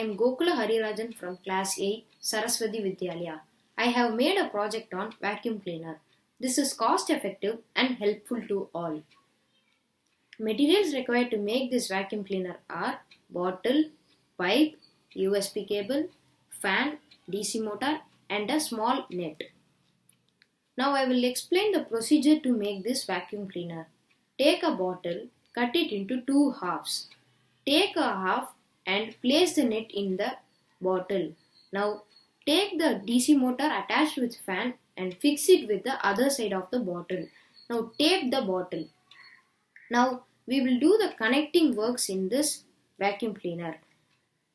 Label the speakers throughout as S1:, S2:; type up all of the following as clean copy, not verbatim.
S1: am Gokula Harirajan from class 8, Saraswati Vidyalaya. I have made a project on vacuum cleaner. This is cost effective and helpful to all. Materials required to make this vacuum cleaner are bottle, pipe, USB cable, fan, DC motor and a small net. Now I will explain the procedure to make this vacuum cleaner. Take a bottle, cut it into two halves. Take a half and place the net in the bottle. Now take the DC motor attached with fan and fix it with the other side of the bottle. Now tape the bottle. Now we will do the connecting works in this vacuum cleaner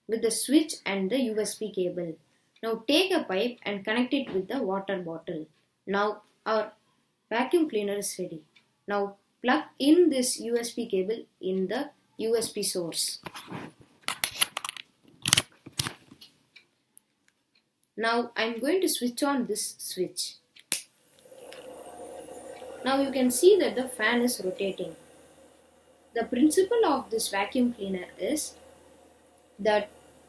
S1: with the switch and the USB cable. Now take a pipe and connect it with the water bottle. Now our vacuum cleaner is ready. Now plug in this USB cable in the USB source. Now I am going to switch on this switch. Now you can see that the fan is rotating. The principle of this vacuum cleaner is that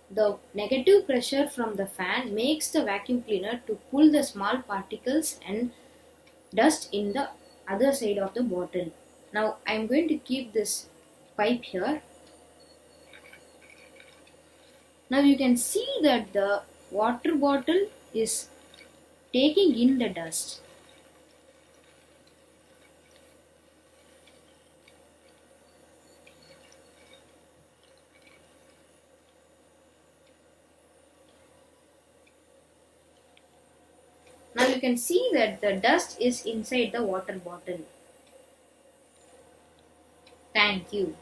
S1: the negative pressure from the fan makes the vacuum cleaner to pull the small particles and dust in the other side of the bottle. Now I am going to keep this pipe here. Now you can see that the water bottle is taking in the dust. Now you can see that the dust is inside the water bottle. Thank you.